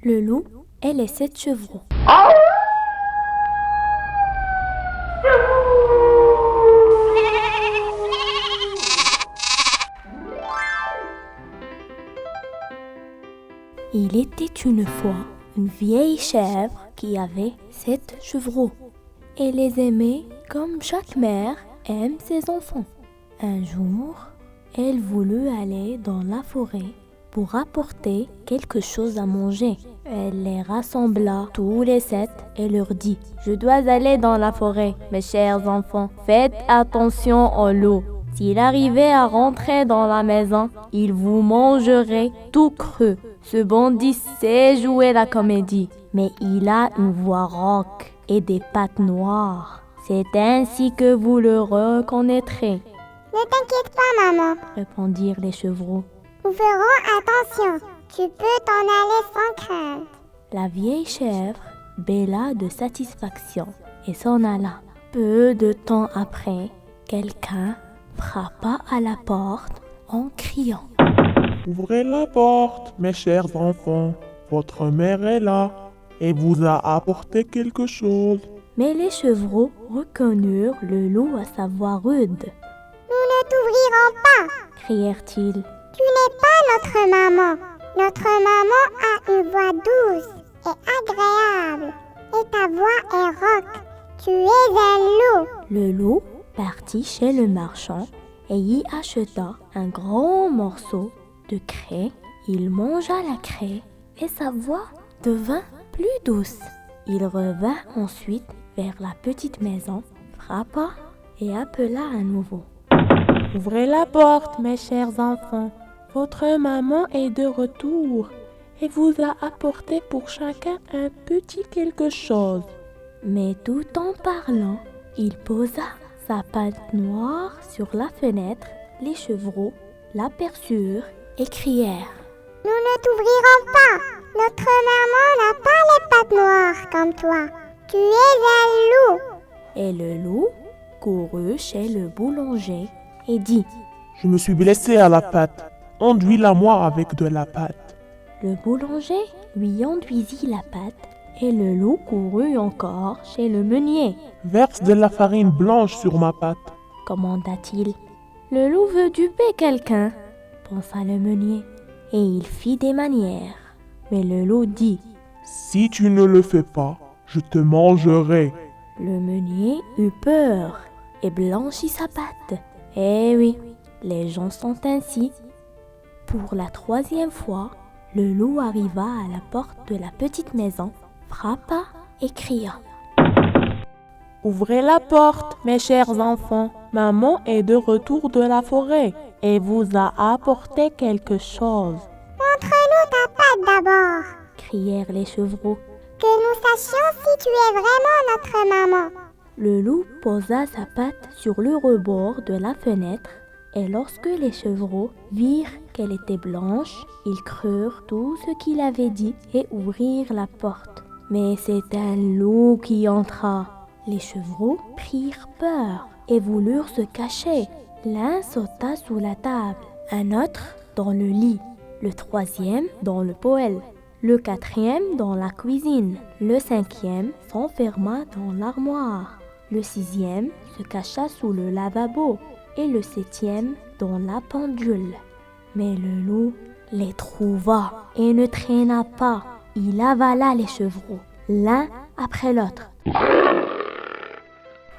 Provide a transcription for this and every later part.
le loup et les 7 chevreaux. Il était une fois une vieille chèvre qui avait 7 chevreaux. Elle les aimait comme chaque mère aime ses enfants. Un jour, elle voulut aller dans la forêt pour apporter quelque chose à manger. Elle les rassembla tous les 7 et leur dit: « Je dois aller dans la forêt, mes chers enfants. Faites attention au loup. S'il arrivait à rentrer dans la maison, il vous mangerait tout cru. Ce bandit sait jouer la comédie, mais il a une voix rauque et des pattes noires. C'est ainsi que vous le reconnaîtrez. » « Ne t'inquiète pas, maman, répondirent les chevreaux. nous ferons attention. Tu peux t'en aller sans crainte. » La vieille chèvre bêla de satisfaction et s'en alla. Peu de temps après, quelqu'un frappa à la porte en criant: « Ouvrez la porte, mes chers enfants. Votre mère est là et vous a apporté quelque chose. » Mais les chevreaux reconnurent le loup à sa voix rude. « Nous ne t'ouvrirons pas, crièrent-ils. Tu n'es pas notre maman. Notre maman a une voix douce et agréable. Et ta voix est rauque. Tu es un loup. » Le loup partit chez le marchand et y acheta un grand morceau de craie. Il mangea la craie et sa voix devint plus douce. Il revint ensuite vers la petite maison, frappa et appela à nouveau. « Ouvrez la porte, mes chers enfants. Votre maman est de retour et vous a apporté pour chacun un petit quelque chose. » Mais tout en parlant, il posa sa patte noire sur la fenêtre. Les chevreaux l'aperçurent et crièrent: « Nous ne t'ouvrirons pas. Notre maman n'a pas les pattes noires comme toi. Tu es un loup. » Et le loup courut chez le boulanger et dit: « Je me suis blessé à la patte. Enduis-la-moi avec de la pâte. » Le boulanger lui enduisit la pâte et le loup courut encore chez le meunier. « Verse de la farine blanche sur ma pâte. » commanda-t-il. « Le loup veut duper quelqu'un, » pensa le meunier, et il fit des manières. Mais le loup dit: « Si tu ne le fais pas, je te mangerai. » Le meunier eut peur et blanchit sa pâte. Eh oui, les gens sont ainsi. Pour la 3e fois, le loup arriva à la porte de la petite maison, frappa et cria: « Ouvrez la porte, mes chers enfants. Maman est de retour de la forêt et vous a apporté quelque chose. » « Montre-nous ta patte d'abord, » crièrent les chevreaux. « que nous sachions si tu es vraiment notre maman. » Le loup posa sa patte sur le rebord de la fenêtre et lorsque les chevreaux virent qu'elle était blanche, ils crurent tout ce qu'il avait dit et ouvrirent la porte. Mais c'est un loup qui entra. Les chevreaux prirent peur et voulurent se cacher. L'un sauta sous la table, un autre dans le lit, le 3e dans le poêle, le 4e dans la cuisine, le 5e s'enferma dans l'armoire, le 6e se cacha sous le lavabo et le 7e dans la pendule. Mais le loup les trouva et ne traîna pas. Il avala les chevreaux, l'un après l'autre.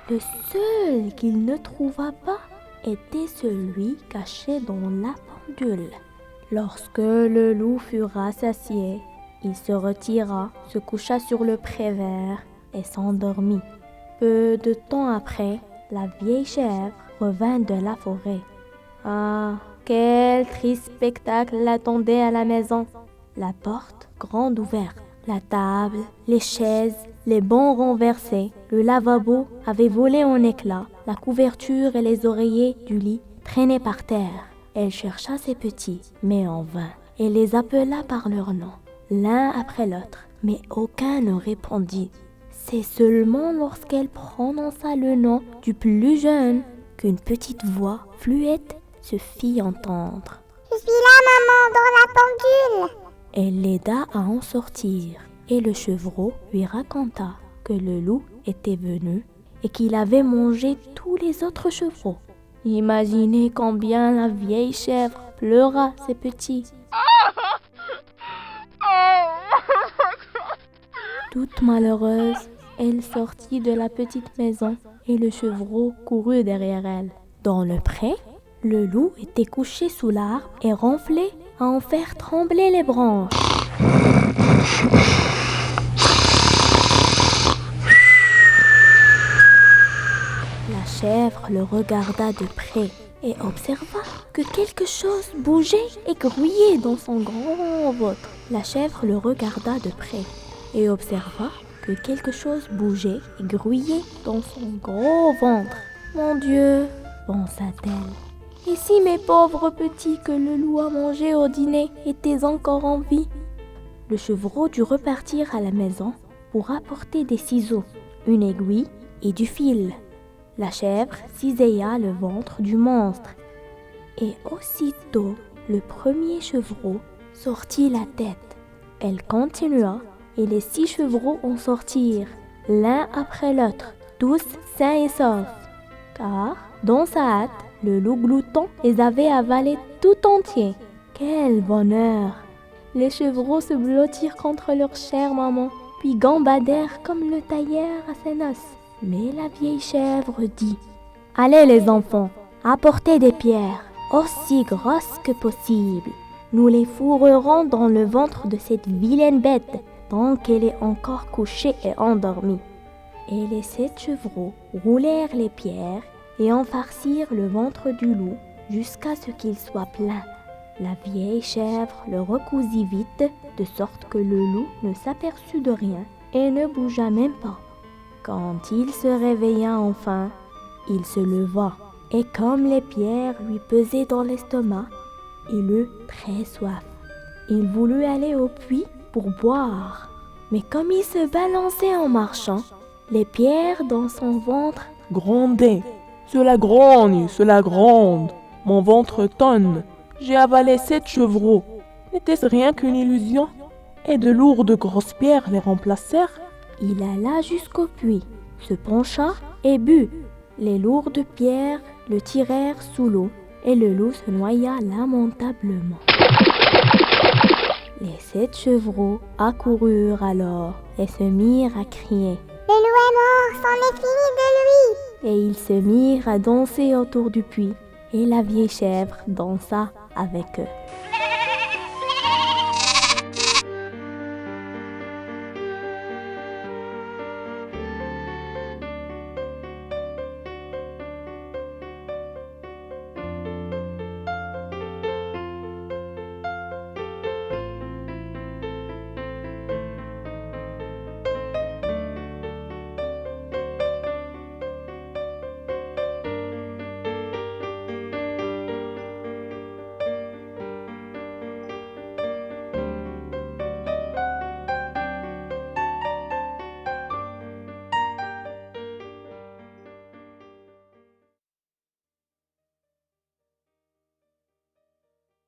Le seul qu'il ne trouva pas était celui caché dans la pendule. Lorsque le loup fut rassasié, il se retira, se coucha sur le prévert et s'endormit. Peu de temps après, la vieille chèvre revint de la forêt. Ah, quel triste spectacle l'attendait à la maison! La porte grande ouverte, la table, les chaises, les bancs renversés, le lavabo avait volé en éclats, la couverture et les oreillers du lit traînaient par terre. Elle chercha ses petits, mais en vain. Elle les appela par leur nom, l'un après l'autre, mais aucun ne répondit. C'est seulement lorsqu'elle prononça le nom du plus jeune qu'une petite voix fluette se fit entendre. « Je suis là, maman, dans la pendule. » Elle l'aida à en sortir et le chevreau lui raconta que le loup était venu et qu'il avait mangé tous les autres chevreaux. Imaginez combien la vieille chèvre pleura ses petits. Toute malheureuse, elle sortit de la petite maison et le chevreau courut derrière elle. Dans le pré, le loup était couché sous l'arbre et ronflait à en faire trembler les branches. La chèvre le regarda de près et observa que quelque chose bougeait et grouillait dans son grand ventre. La chèvre le regarda de près et observa que quelque chose bougeait et grouillait dans son gros ventre. « Mon Dieu !» pensa-t-elle. « Et si mes pauvres petits que le loup a mangés au dîner étaient encore en vie ?» Le chevreau dut repartir à la maison pour apporter des ciseaux, une aiguille et du fil. La chèvre cisailla le ventre du monstre et aussitôt le premier chevreau sortit la tête. Elle continua et les 6 chevreaux en sortirent, l'un après l'autre, tous sains et saufs. Car, dans sa hâte, le loup glouton les avait avalés tout entiers. Quel bonheur! Les chevreaux se blottirent contre leur chère maman, puis gambadèrent comme le tailleur à ses noces. Mais la vieille chèvre dit « Allez les enfants, apportez des pierres, aussi grosses que possible. Nous les fourrerons dans le ventre de cette vilaine bête, tant qu'elle est encore couchée et endormie. » Et les 7 chevreaux roulèrent les pierres et en farcirent le ventre du loup jusqu'à ce qu'il soit plein. La vieille chèvre le recousit vite, de sorte que le loup ne s'aperçut de rien et ne bougea même pas. Quand il se réveilla enfin, il se leva, et comme les pierres lui pesaient dans l'estomac, il eut très soif. Il voulut aller au puits pour boire, mais comme il se balançait en marchant, les pierres dans son ventre Grondez. Cela grogne, cela gronde. Mon ventre tonne. J'ai avalé 7 chevreaux. N'était-ce rien qu'une illusion? Et de lourdes grosses pierres les remplacèrent? Il alla jusqu'au puits, se pencha et but. Les lourdes pierres le tirèrent sous l'eau et le loup se noya lamentablement. Les 7 chevreaux accoururent alors et se mirent à crier. « Le loup est mort, c'en est fini de lui !» Et ils se mirent à danser autour du puits et la vieille chèvre dansa avec eux.